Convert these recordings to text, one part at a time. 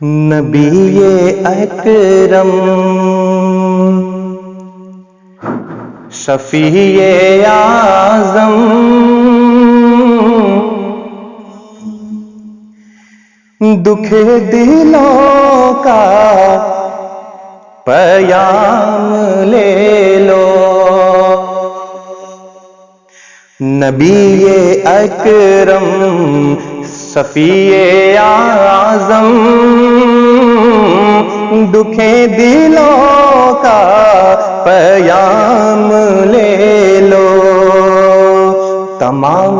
نبی اکرم شفیع اعظم دکھ دلوں کا پیام لے لو. نبی اکرم شفیع اعظم دکھ دلوں کا پیام لے لو. تمام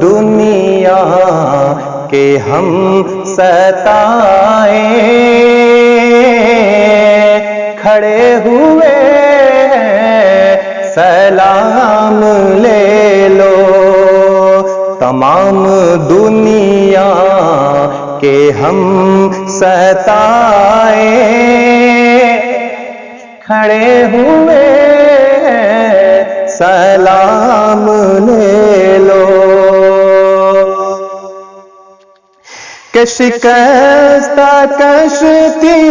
دنیا کے ہم ستائے کھڑے ہوئے سلام لے لو. تمام دنیا کے ہم ستائے کھڑے ہوئے سلام لے لو. کہ شکستہ کشتی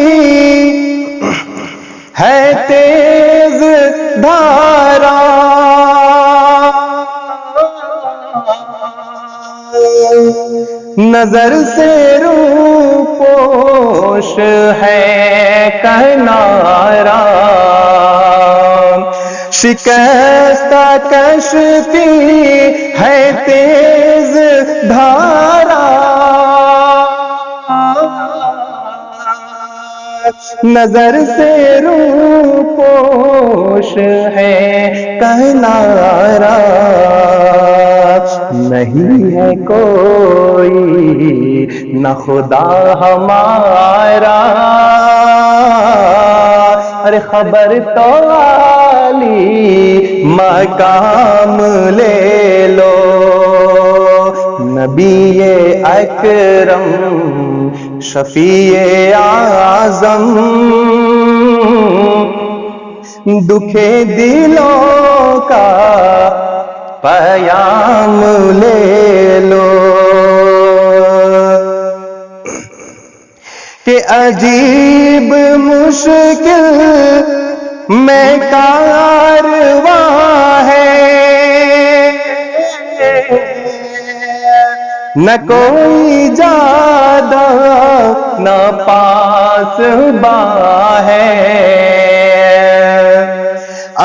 ہے تیز دھارا نظر سے روپوش ہے کنارا. شکستہ کشتی ہے تیز دھارا نظر سے روپوش ہے کنارا. نہیں ہے کوئی نہ خدا ہمارا ارے خبر تو عالی مقام لے لو. نبی اکرم شفیع اعظم دکھ دلوں کا پیام لے لو. کہ عجیب مشکل میں کارواں ہے نہ کوئی زیادہ نہ پاس باں ہے.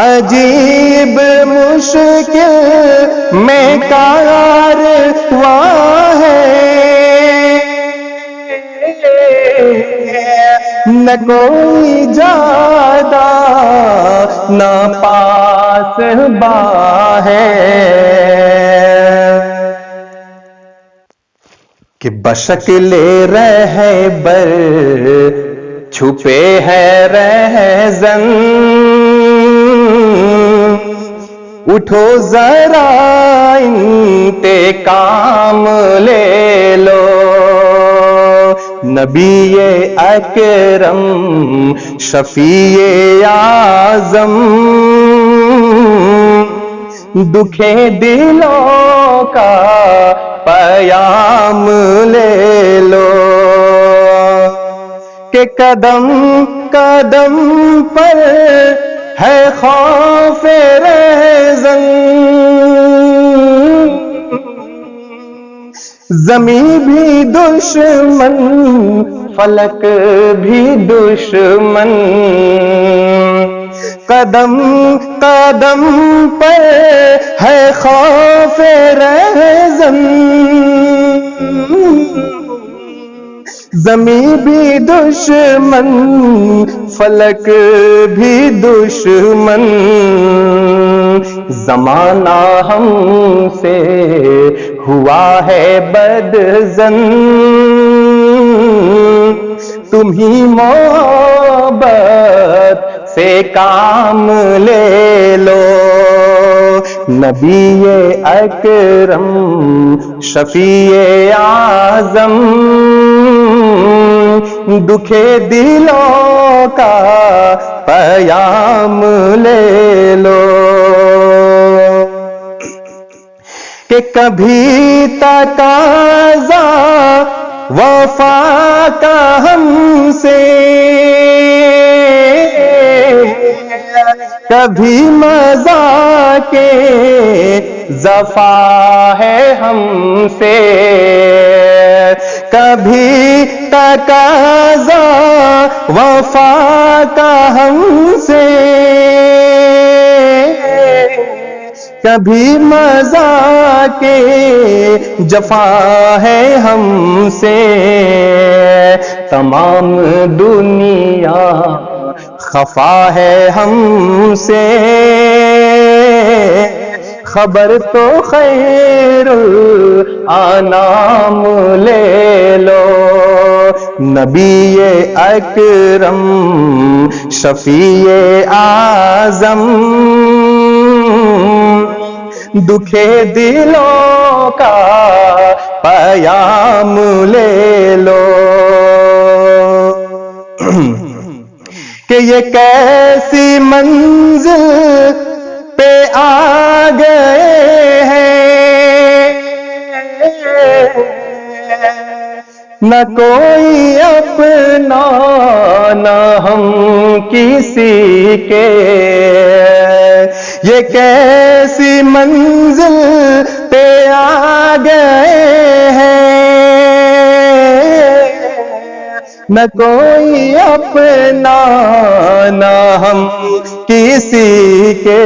عجیب مشکل میں کارواں ہے نہ کوئی زیادہ نہ پاس باں ہے. کہ بشکل رہبر چھپے ہے رہزن اٹھو ذرا انتقام لے لو. نبی اکرم شفیع اعظم دکھ دلوں کا پیام لے لو. کہ قدم قدم پر ہے خوف رہزن زمین بھی دشمن فلک بھی دشمن. قدم قدم پر ہے خوف رہزن زمین بھی دشمن فلک بھی دشمن. زمانہ ہم سے ہوا ہے بدظن تمہیں محبت سے کام لے لو. نبی اکرم شفیع اعظم دکھ دلوں کا پیام لے لو. کہ کبھی تقاضا وفا کا ہم سے، کبھی مذاق جفا ہے ہم سے، کبھی تقاضا وفا کا ہم سے، کبھی مذاق جفا ہے ہم سے، تمام دنیا خفا ہے ہم سے، خبر تو خیر الانام لے لو، نبی اکرم شفیع اعظم، دکھے دلوں کا پیام لے لو، کہ یہ کیسی منزل پہ آ گئے ہیں، نہ کوئی اپنا نہ ہم کسی کے، یہ کیسی منزل پہ آ گئے ہیں، نہ کوئی اپنا نہ ہم کسی کے۔